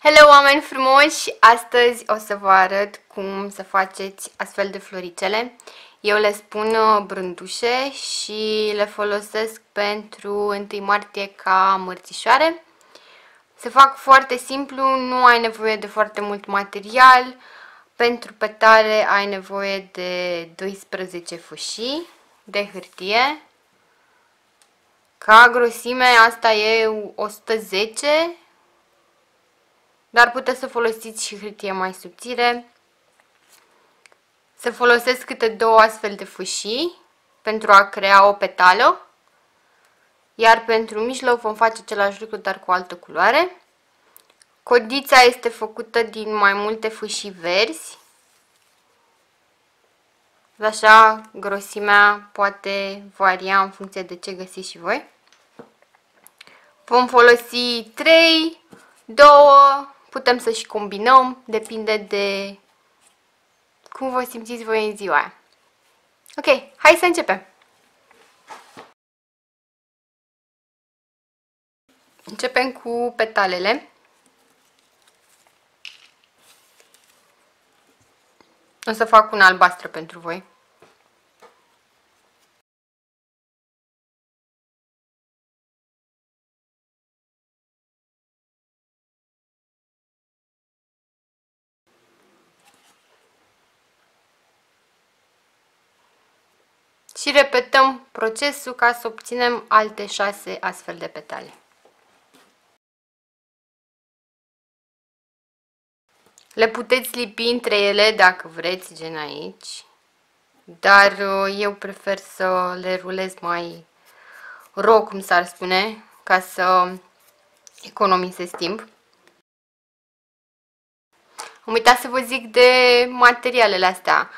Hello, oameni frumoși! Astăzi o să vă arăt cum să faceți astfel de floricele. Eu le spun brândușe și le folosesc pentru 1 martie ca mărțișoare. Se fac foarte simplu, nu ai nevoie de foarte mult material. Pentru petale ai nevoie de 12 fâșii de hârtie. Ca grosime asta e 110, dar puteți să folosiți și hârtie mai subțire. Se folosesc câte 2 astfel de fâșii pentru a crea o petală, iar pentru mijloc vom face același lucru, dar cu altă culoare. Codița este făcută din mai multe fâșii verzi, așa grosimea poate varia în funcție de ce găsiți și voi. Vom folosi 3, 2, putem să și combinăm, depinde de cum vă simțiți voi în ziua aia. Ok, hai să începem! Începem cu petalele. O să fac una albastră pentru voi. Și repetăm procesul ca să obținem alte 6 astfel de petale. Le puteți lipi între ele dacă vreți, gen aici, dar eu prefer să le rulez mai ro, cum s-ar spune, ca să economisesc timp. Am uitat să vă zic de materialele astea.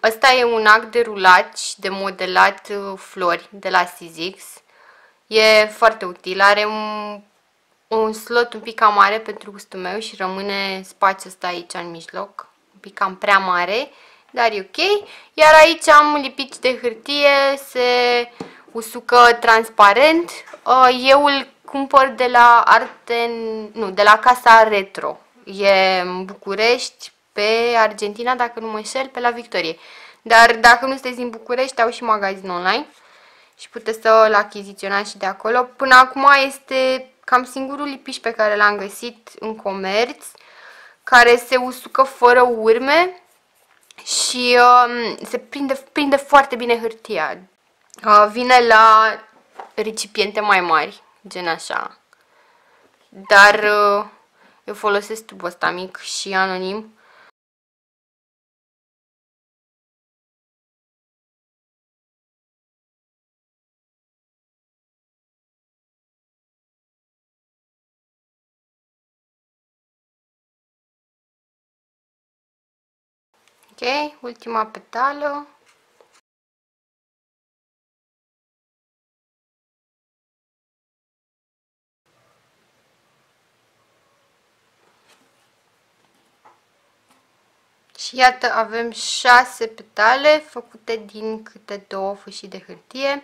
Ăsta e un ac de rulat și de modelat flori de la Sizzix. E foarte util, are un slot un pic cam mare pentru gustul meu și rămâne spațiul ăsta aici în mijloc, un pic cam prea mare, dar e ok. Iar aici am lipici de hârtie, se usucă transparent. Eu îl cumpăr de la de la Casa Retro. E în București, pe Argentina, dacă nu mă înșel, pe la Victorie. Dar dacă nu sunteți din București, au și magazin online și puteți să-l achiziționați și de acolo. Până acum este cam singurul lipiș pe care l-am găsit în comerț, care se usucă fără urme și se prinde foarte bine hârtia. Vine la recipiente mai mari, gen așa. Dar eu folosesc tubul ăsta mic și anonim. Ok, ultima petală. Și iată, avem 6 petale făcute din câte 2 fâșii de hârtie.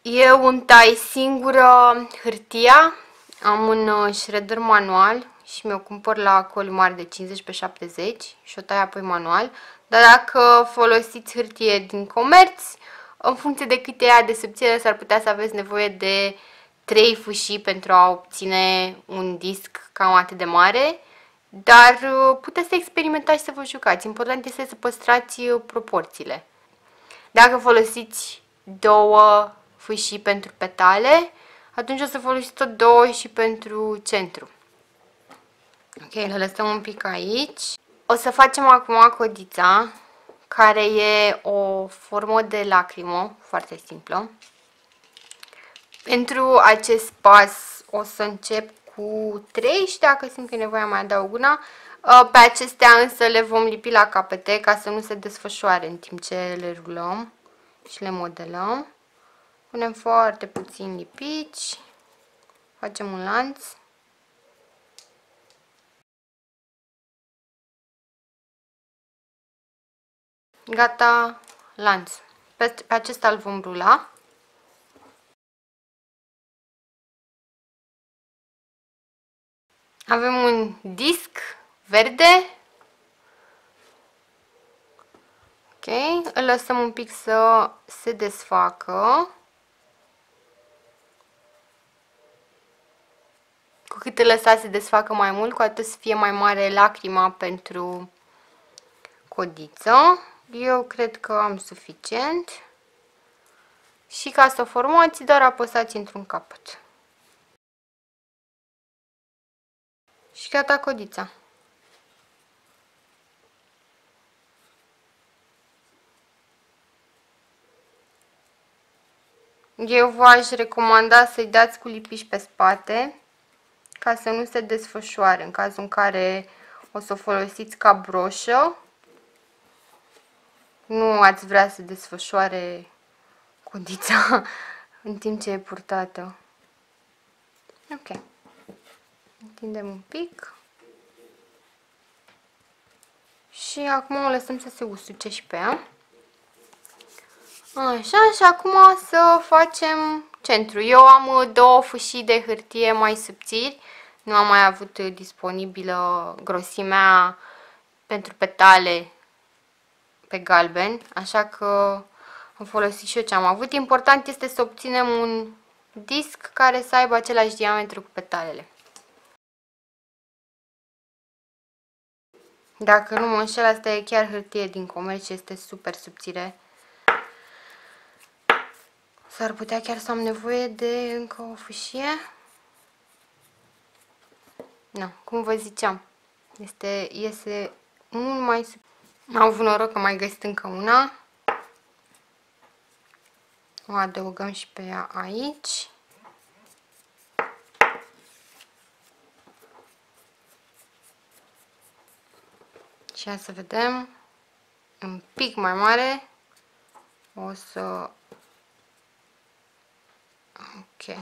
Eu îmi tai singură hârtia, am un shredder manual și mi-o cumpăr la Colimar de 50x70 și o tai apoi manual. Dar dacă folosiți hârtie din comerț, în funcție de cât e ea de subțire, s-ar putea să aveți nevoie de 3 fâșii pentru a obține un disc cam atât de mare. Dar puteți să experimentați și să vă jucați. Important este să păstrați proporțiile. Dacă folosiți 2 fâșii pentru petale, atunci o să folosiți tot 2 și pentru centru. Ok, le lăsăm un pic aici. O să facem acum codița, care e o formă de lacrimă, foarte simplă. Pentru acest pas o să încep cu 3 și dacă simt că e nevoie mai adaug una. Pe acestea însă le vom lipi la capete ca să nu se desfășoare în timp ce le rulăm și le modelăm. Punem foarte puțin lipici, facem un lanț. Gata, lanț. Pe acesta îl vom rula. Avem un disc verde. Ok, îl lăsăm un pic să se desfacă. Cu cât îl lăsați să desfacă mai mult, cu atât să fie mai mare lacrima pentru codiță. Eu cred că am suficient. Și ca să o formați, doar apăsați într-un capăt. Și gata codița. Eu v-aș recomanda să-i dați cu lipiș pe spate ca să nu se desfășoare. În cazul în care o să o folosiți ca broșă, nu ați vrea să desfășoare codița în timp ce e purtată. Ok. Întindem un pic. Și acum o lăsăm să se usuce și pe ea. Așa, și acum să facem centru. Eu am două fâșii de hârtie mai subțiri. Nu am mai avut disponibilă grosimea pentru petale pe galben, așa că am folosit și eu ce am avut. Important este să obținem un disc care să aibă același diametru cu petalele. Dacă nu mă înșel, asta e chiar hârtie din comerț și este super subțire. S-ar putea chiar să am nevoie de încă o fâșie. Nu, cum vă ziceam, iese mult mai subțire. Am avut noroc că mai găsit încă una. O adăugăm și pe ea aici. Și ia să vedem, un pic mai mare, o să... Ok.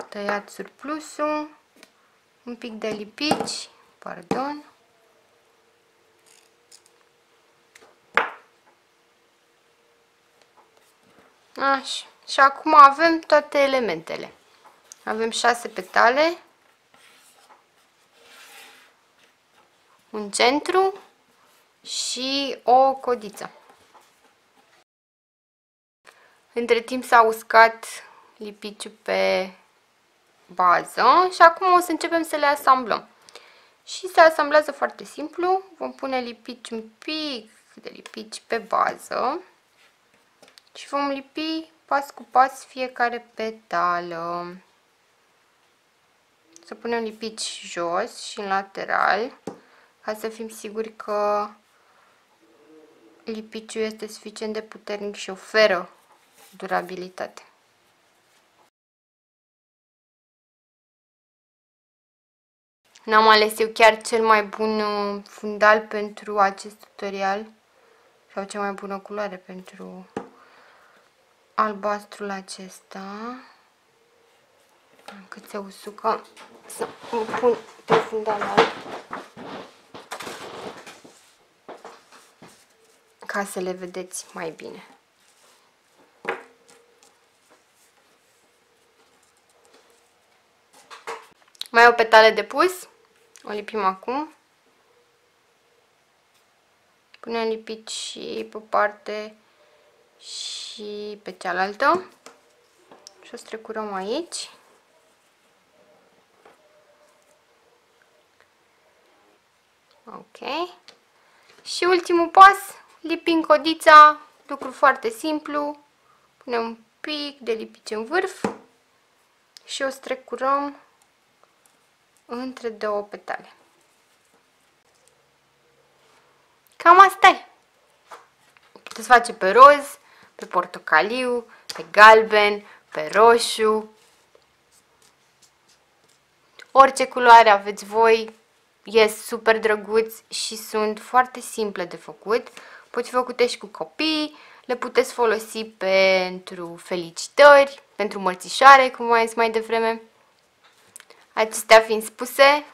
Tăiat surplusul, un pic de lipici, pardon. Așa. Și acum avem toate elementele. Avem 6 petale, un centru și o codiță. Între timp s-a uscat lipiciul pe bază și acum o să începem să le asamblăm. Și se asamblează foarte simplu. Vom pune lipici, un pic de lipici pe bază și vom lipi pas cu pas fiecare petală. Să punem lipici jos și în lateral ca să fim siguri că lipiciul este suficient de puternic și oferă durabilitate. N-am ales eu chiar cel mai bun fundal pentru acest tutorial sau cea mai bună culoare pentru albastrul acesta. Cât se usucă, să îl pun pe fundal alb ca să le vedeți mai bine. Mai e o petale de pus, o lipim acum. Punem lipici și pe o parte și pe cealaltă și o strecurăm aici. Ok. Și ultimul pas, lipim codița, lucru foarte simplu. Punem un pic de lipici în vârf și o strecurăm între două petale. Cam asta e. Puteți face pe roz, pe portocaliu, pe galben, pe roșu. Orice culoare aveți voi, e super drăguț și sunt foarte simple de făcut. Pot fi făcute și cu copii, le puteți folosi pentru felicitări, pentru mărțișoare, cum am zis mai devreme. Acestea fiind spuse,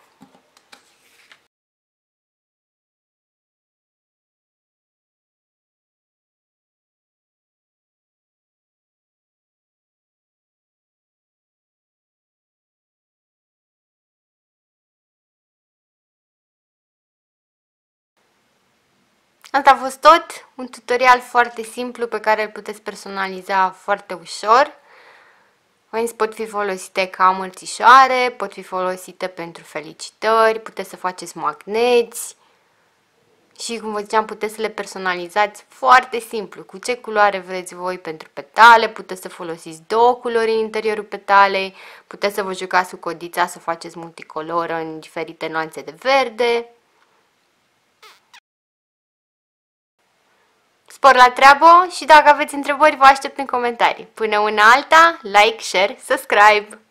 Asta a fost tot, un tutorial foarte simplu pe care îl puteți personaliza foarte ușor. Coins pot fi folosite ca mărțișoare, pot fi folosite pentru felicitări, puteți să faceți magneți și, cum vă ziceam, puteți să le personalizați foarte simplu. Cu ce culoare vreți voi pentru petale, puteți să folosiți două culori în interiorul petalei, puteți să vă jucați cu codița să faceți multicoloră în diferite nuanțe de verde. Spor la treabă și dacă aveți întrebări, vă aștept în comentarii. Până una alta, like, share, subscribe!